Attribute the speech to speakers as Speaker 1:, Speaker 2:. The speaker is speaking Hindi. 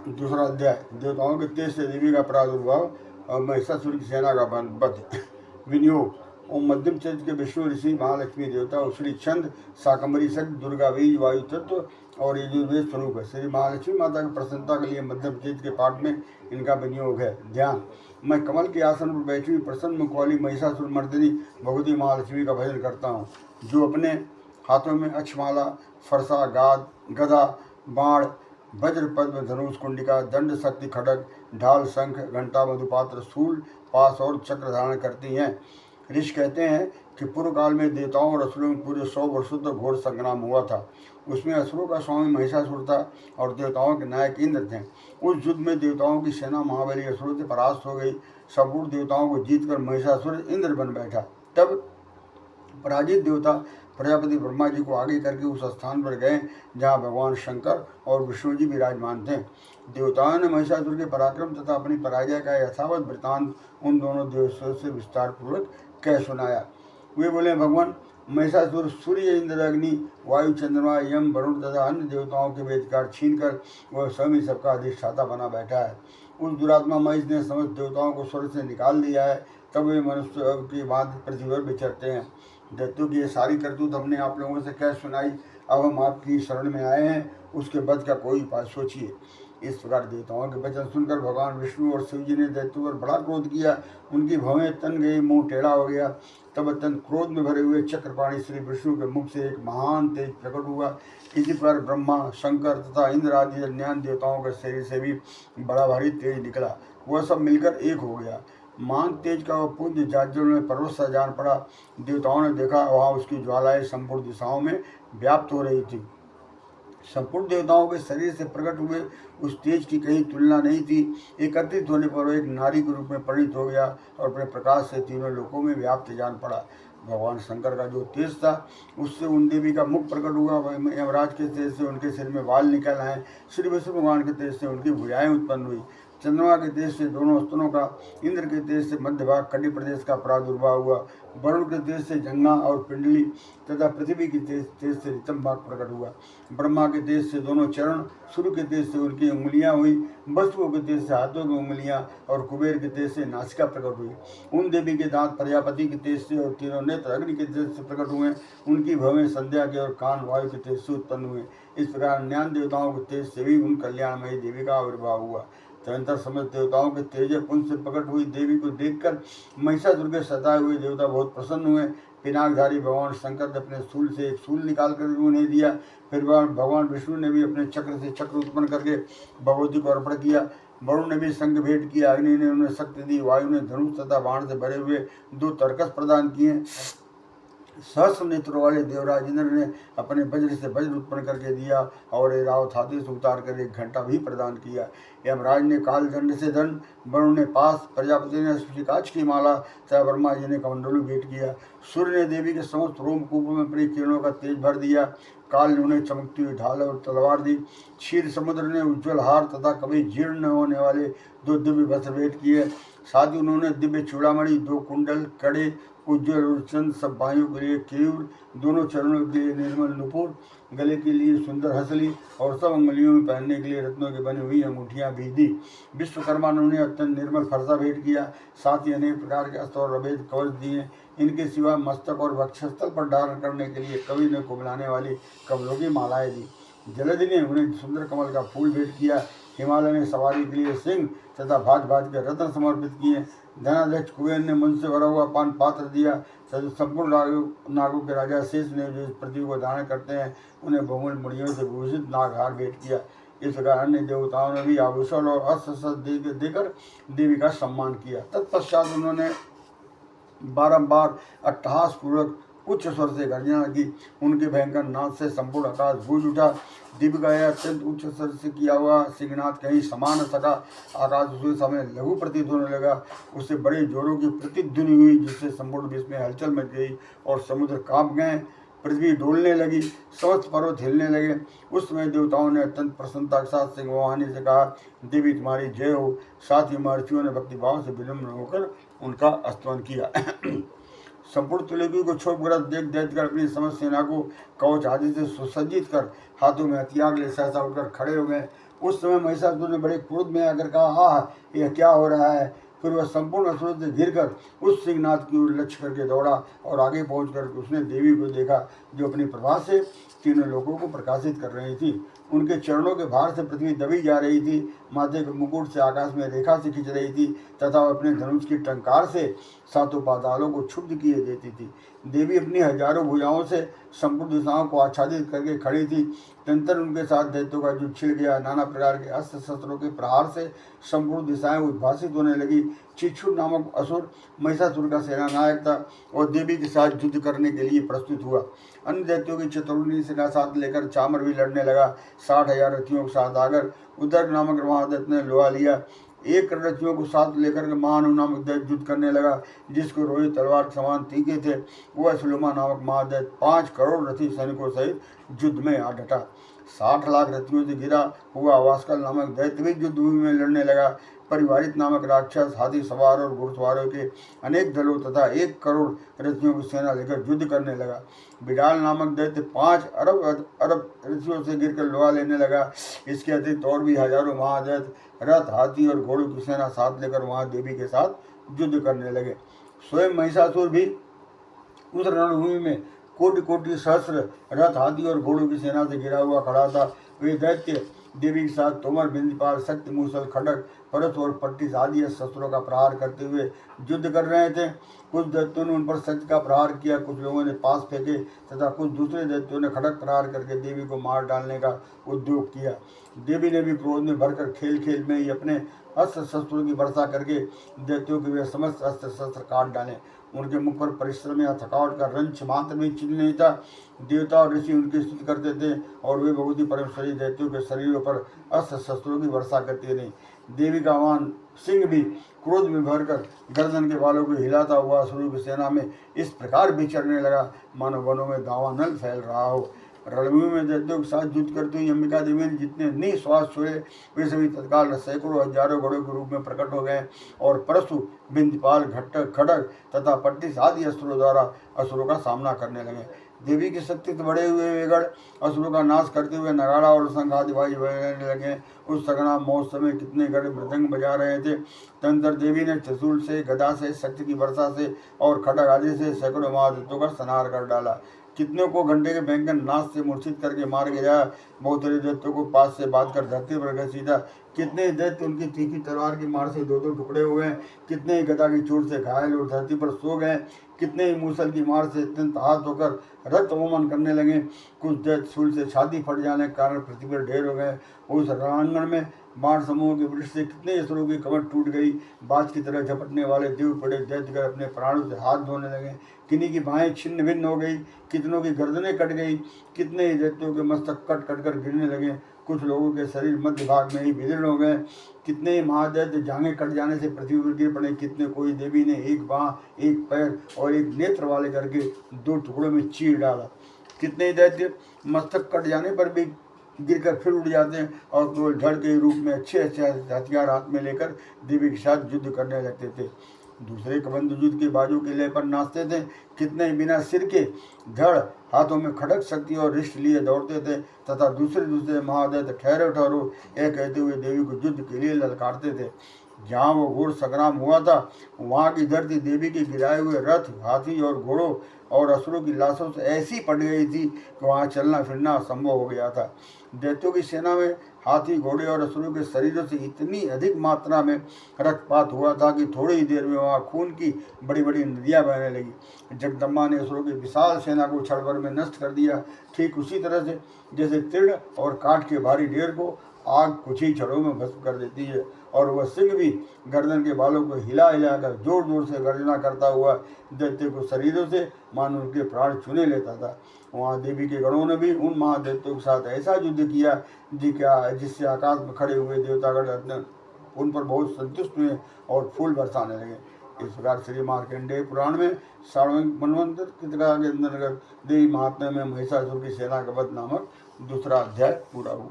Speaker 1: दूसरा अध्याय। देवताओं के तेज से देवी का प्रादुर्भाव और महिषासुर की सेना का वध। विनियोग। ओम मध्यम चंद्र के विष्णु ऋषि महालक्ष्मी देवता उषरी छंद शाकंभरी शक्ति दुर्गा बीज वायु तत्व और यजुर्वेद स्वरूप है। श्री महालक्ष्मी माता की प्रसन्नता के लिए मध्यम चंद्र के पाठ में इनका विनियोग है। ध्यान। मैं कमल के आसन पर बैठी हुई प्रसन्न मुख वाली महिषासुर मर्दिनी भगवती महालक्ष्मी का भजन करता हूँ, जो अपने हाथों में अक्षमाला, फरसा, गाद, गदा, बाण, वज्र, पद्म, धनुष, कुंडिका, दंड, शक्ति, खड़ग, ढाल, शंख, घंटा, मधुपात्र, शूल, पास और चक्र धारण करती हैं। ऋषि कहते हैं कि पूर्व काल में देवताओं और असुरों में पूरे 100 वर्षों तक घोर संग्राम हुआ था। उसमें असुरों का स्वामी महिषासुर था और देवताओं के नायक इंद्र थे। उस युद्ध में देवताओं की सेना महाबली असुरों से परास्त हो गई। संपूर्ण देवताओं को जीतकर महिषासुर इंद्र बन बैठा। तब पराजित देवता प्रजापति ब्रह्मा जी को आगे करके उस स्थान पर गए जहाँ भगवान शंकर और विष्णु जी विराजमान थे। देवताओं ने महिषासुर के पराक्रम तथा अपनी पराजय का यथावत वृतांत उन दोनों देवताओं से विस्तार पूर्वक कह सुनाया। वे बोले, भगवान, महिषासुर सूर्य, इंद्र, अग्नि, वायु, चंद्रमा, यम, वरुण तथा अन्य देवताओं के वेदकार छीनकर वह स्वयं ही सबका अधिष्ठाता बना बैठा है। उस दुरात्मा महिष ने समस्त देवताओं को स्वर्ग से निकाल दिया है। तब वे मनुष्य के बाद पृथ्वी पर विचरते हैं। दैत्यों की ये सारी करतूत हमने आप लोगों से कह सुनाई। अब हम आपकी शरण में आए हैं, उसके वध का कोई उपाय सोचिए। इस प्रकार देवताओं के वचन सुनकर भगवान विष्णु और शिव जी ने दैत्यों पर बड़ा क्रोध किया। उनकी भवें तन गई, मुंह टेढ़ा हो गया। तब अत्यंत क्रोध में भरे हुए चक्रपाणी श्री विष्णु के मुख से एक महान तेज प्रकट हुआ। इसी पर ब्रह्मा, शंकर तथा इंद्र आदि अन्य देवताओं के शरीर से भी बड़ा भारी तेज निकला। वह सब मिलकर एक हो गया। महान तेज का वह पुंज जाज्वल में पर्वत सा जान पड़ा। देवताओं ने देखा, वहाँ उसकी ज्वालाएं संपूर्ण दिशाओं में व्याप्त हो रही थी। संपूर्ण देवताओं के शरीर से प्रकट हुए उस तेज की कहीं तुलना नहीं थी। एकत्रित होने पर वह एक नारी के रूप में परिणित हो गया और अपने प्रकाश से तीनों लोकों में व्याप्त जान पड़ा। भगवान शंकर का जो तेज था, उससे उन देवी का मुख प्रकट हुआ। यमराज के तेज से उनके सिर में बाल निकल आए। श्री विष्णु भगवान के तेज से उनकी भुजाएं उत्पन्न हुई। चंद्रमा के तेज से दोनों स्तनों का, इंद्र के तेज से मध्य भाग कटी प्रदेश का प्रादुर्भाव हुआ। वरुण के तेज से जंगा और पिंडली तथा पृथ्वी की तेज से रितम भाग प्रकट हुआ। ब्रह्मा के तेज से दोनों चरण, सूर्य के तेज से उनकी उंगलियां हुई, वसुओं के तेज से हाथों की उंगलियां और कुबेर के तेज से नासिका प्रकट हुई। उन देवी के दांत प्रजापति के तेज से और तीनों नेत्र अग्नि के तेज से प्रकट हुए। उनकी भवें संध्या के और कान वायु के तेज से उत्पन्न हुए। इस प्रकार न्यान देवताओं के तेज से भी उन कल्याणमयी देवी का आविर्भाव हुआ। तदंतर समस्त देवताओं के तेज पुंज से प्रकट हुई देवी को देखकर महिषासुर के सताए हुए देवता बहुत प्रसन्न हुए। पिनाकधारी भगवान शंकर ने अपने शूल से एक शूल निकालकर उन्हें दिया। फिर भगवान विष्णु ने भी अपने चक्र से चक्र उत्पन्न करके भगवती को अर्पण किया। वरुण ने भी संग भेंट किया। अग्नि ने उन्हें शक्ति दी। वायु ने धनुष तथा बाण से भरे हुए 2 तरकस प्रदान किए। सहस्र नेत्रों वाले देवराज इंद्र ने अपने वज्र से वज्र उत्पन्न करके दिया और ऐरावत हाथी से उतार कर एक घंटा भी प्रदान किया। यमराज ने काल दंड से दंड, वरुण ने पास, प्रजापति ने श्रीकाच की माला तथा ब्रह्मा जी ने कमंडलू भेंट किया। सूर्य ने देवी के समस्त रोमकूप में अपनी किरणों का तेज भर दिया। काल ने उन्हें चमकती हुई ढाल और तलवार दी। क्षीर समुद्र ने उज्ज्वल हार तथा कभी जीर्ण न होने वाले 2 दिव्य वस्त्र भेंट किए। साथ ही उन्होंने दिव्य चूड़ामणि, 2 कुंडल, कड़े, उज्ज्वल और चंद, सब बायों के लिए केयूर, दोनों चरणों के लिए निर्मल नुपुर, गले के लिए सुंदर हसली और सब अंगुलियों में पहनने के लिए रत्नों की बनी हुई अंगूठियां भी दी। विश्वकर्मा ने उन्हें अत्यंत निर्मल फरसा भेंट किया। साथ ही अनेक प्रकार के अस्त्र और अभेद कवच दिए। इनके सिवा मस्तक और वक्षस्थल पर धारण करने के लिए कवि ने कुबलाने वाली कमलों की मालाएं दी। जलधि ने उन्हें सुंदर कमल का फूल भेंट किया। हिमालय ने सवारी के लिए सिंह तथा भाज भाज के रत्न समर्पित किए। धनाध्यक्ष कुबेर ने मन से भरा हुआ पान पात्र दिया। संपूर्ण नागों के राजा शेष ने जो पृथ्वी को धारण करते हैं, उन्हें बहुमूल्य मुड़ियों से भूषित नागहार भेंट किया। इस प्रकार अन्य देवताओं ने भी आभूषण और अस्त्र देकर देवी का सम्मान किया। तत्पश्चात उन्होंने बारंबार अट्टहास पूर्वक उच्च स्वर से गर्जना की। उनके भयंकर नाद से संपूर्ण आकाश गूंज उठा। दिव्य का यह अत्यंत उच्च स्वर से किया हुआ सिंहनाद कहीं समा न सका। आकाश उस समय लघु प्रतीत होने लगा। उससे बड़े जोरों की प्रतिध्वनि हुई, जिससे संपूर्ण विश्व में हलचल मच गई और समुद्र कांप गए। पृथ्वी डोलने लगी, समस्त पर्वत हिलने लगे। उस समय देवताओं ने अत्यंत प्रसन्नता के साथ सिंहवाहिनी से कहा, देवी तुम्हारी जय हो। साथ ही महर्षियों ने भक्तिभाव से विनम्र होकर उनका स्तवन किया। संपूर्ण तुलगी को क्षोभग्रस्त देख दैत्यगण अपनी समस्त सेना को कवच आदि से सुसज्जित कर हाथों में हथियार ले सहसा उठकर खड़े हो गए। उस समय महिषासुर ने बड़े क्रोध में आकर कहा, आह यह क्या हो रहा है। फिर वह संपूर्ण असुरों से घिरकर उस सिंहनाथ की ओर लक्ष्य करके दौड़ा और आगे पहुंचकर उसने देवी को देखा जो अपनी प्रभा से तीनों लोगों को प्रकाशित कर रही थी। उनके चरणों के भार से पृथ्वी दबी जा रही थी, माथे के मुकुट से आकाश में रेखा से खींच रही थी तथा वह अपने धनुष की टंकार से सातों पातालों को क्षुब्ध किए देती थी। देवी अपनी हजारों भुजाओं से संपूर्ण दिशाओं को आच्छादित करके खड़ी थी। तंत्र उनके साथ दैत्यों का युद्ध छिड़ गया। नाना प्रकार के अस्त्र शस्त्रों के प्रहार से संपूर्ण दिशाएं उद्भासित होने लगी। चिक्षुर नामक असुर महिषासुर का सेनानायक था और देवी के साथ युद्ध करने के लिए प्रस्तुत हुआ। अन्य दैत्यों की चतुर्णी सेना साथ लेकर चामर भी लड़ने लगा। 60,000 रथियों के साथ आकर उदर नामक महादैत्य ने लोहा लिया। एक रथियों को साथ लेकर के महानु नामक दैत्य युद्ध करने लगा, जिसको रोहित तलवार के समान तीखे थे। वह सुलमा नामक महादैत्य 5 करोड़ रथी सैनिकों सहित युद्ध में आ डटा। 60 लाख रथियों से घिरा हुआ वास्कल नामक दैत्य भी युद्ध भूमि में लड़ने लगा। परिवारित नामक राक्षस हाथी सवार और घुड़सवारों के अनेक दलों तथा 1 करोड़ रथियों की सेना लेकर युद्ध करने लगा। बिडाल नामक दैत्य 5 अरब रथियों से गिरकर लोहा लेने लगा। इसके अतिरिक्त और भी हजारों महादैत्य रथ हाथी और घोड़ों की सेना साथ लेकर वहां देवी के साथ युद्ध करने लगे। स्वयं महिषासुर भी उस रणभूमि में कोटि कोटि सहस्र रथ हाथी और घोड़ों की सेना से घिरा हुआ खड़ा था। वे दैत्य देवी के साथ तोमर बिंदपाल शक्ति मूसल खड़ग परस और पट्टिस आदि शस्त्रों का प्रहार करते हुए युद्ध कर रहे थे। कुछ दैत्यों ने उन पर शक्ति का प्रहार किया, कुछ लोगों ने पास फेंके तथा कुछ दूसरे दैत्यों ने खड़ग प्रहार करके देवी को मार डालने का उद्योग किया। देवी ने भी क्रोध में भरकर खेल खेल में ही अपने अस्त्र शस्त्रों की वर्षा करके दैत्यों के वे समस्त अस्त्र शस्त्र काट डाले। उनके मुख पर परिश्रम या थकावट का रंच मात्र भी चिन्ह नहीं था। देवता और ऋषि उनकी स्तुति करते थे और वे भगवती परमेश्वरी दैत्यों के शरीरों पर अस्त्र शस्त्रों की वर्षा करती रही। देवी का वाहन सिंह भी क्रोध में भरकर गर्दन के बालों को हिलाता हुआ असुरों की सेना में इस प्रकार विचरने लगा मानो वनों में दावानल फैल रहा हो। रणभूमि में दैत्यों के साथ युद्ध करते हुए अंबिका देवी ने जितने निश्वास छोड़े वे सभी तत्काल सैकड़ों हजारों घोड़ों के रूप में प्रकट हो गए और परशु बिंदपाल घट्टक खड़ग तथा पट्टिस आदि अस्त्रों द्वारा असुरों का सामना करने लगे। देवी की शक्ति से बड़े हुए वे गढ़ असुरों का नाश करते हुए नगाड़ा और शंख आदि वाद्य बजाने लगे। उस सगना महोत्सव में कितने गढ़ मृदंग बजा रहे थे। तंत्र देवी ने त्रिशूल से, गदा से, शक्ति की वर्षा से और खड़ग आदि से सैकड़ों महादैत्यों का संहार कर डाला। कितनों को घंटे के बैंकन नाश से मूर्छित करके मार गिराया। बहुत सारे दैत्यों को पास से बांध कर धरती पर घसीटा। कितने दैत्य उनकी तीखी तलवार की मार से 2-2 टुकड़े हो गए। कितने ही गदा की चोट से घायल और धरती पर सो गए। कितने ही मूसल की मार से अत्यंत आहत होकर रक्त अवमान करने लगे। कुछ दैत्य शूल से छाती फट जाने के कारण पृथ्वी पर ढेर हो गए। उस रणांगण में बाण समूह के वृक्ष से कितने असुरों की कमर टूट गई। बाज की तरह झपटने वाले देव पड़े दैत्य कर अपने प्राणों से हाथ धोने लगे। किन्हीं की बाहें छिन्न भिन्न हो गई, कितनों की गर्दनें कट गई। कितने ही दैत्यों के मस्तक कट कट कर गिरने लगे। कुछ लोगों के शरीर मध्य भाग में ही विदीर्ण हो गए। कितने ही महादैत्य जांघें कट जाने से पृथ्वी पर गिर पड़े। कितने कोई देवी ने एक बाँह, एक पैर और एक नेत्र वाले करके 2 टुकड़ों में चीर डाला। कितने ही दैत्य मस्तक कट जाने पर भी गिरकर फिर उड़ जाते हैं और केवल धड़ के रूप में अच्छे अच्छे हथियार हाथ में लेकर देवी के साथ युद्ध करने लगते थे। दूसरे कबंध युद्ध के बाजू के लय पर नाचते थे। कितने बिना सिर के धड़ हाथों में खड़ग शक्ति और रिष्ट लिए दौड़ते थे तथा दूसरे महादैत्य ठहरो ठहरो यह कहते हुए देवी को युद्ध के लिए ललकारते थे। जहाँ वो घोर संग्राम हुआ था वहाँ की धरती देवी के गिराए हुए रथ, हाथी और घोड़ों और असुरों की लाशों से ऐसी पट गई थी कि वहाँ चलना फिरना असंभव हो गया था। दैत्यों की सेना में हाथी, घोड़े और असुरों के शरीरों से इतनी अधिक मात्रा में रक्तपात हुआ था कि थोड़ी ही देर में वहाँ खून की बड़ी बड़ी नदियाँ बहने लगी। जगदम्बा ने असुरों की विशाल सेना को क्षण भर में नष्ट कर दिया। ठीक उसी तरह से जैसे तीर्ण और काठ के भारी ढेर को आग कुछ ही क्षणों में भस्म कर देती है। और वह सिंह भी गर्दन के बालों को हिला हिलाकर जोर जोर से गर्जना करता हुआ दैत्य को शरीरों से मानो उनके प्राण चुने लेता था। वहाँ देवी के गणों ने भी उन महादैत्यों के साथ ऐसा युद्ध किया जिससे आकाश में खड़े हुए देवतागण उन पर बहुत संतुष्ट हुए और फूल बरसाने लगे। इस प्रकार श्री मार्कंडेय पुराण में 60वें मनवंतर के अंतर्गत देवी महात्म्य में महिषासुर की सेना का वध नामक दूसरा अध्याय पूरा हुआ।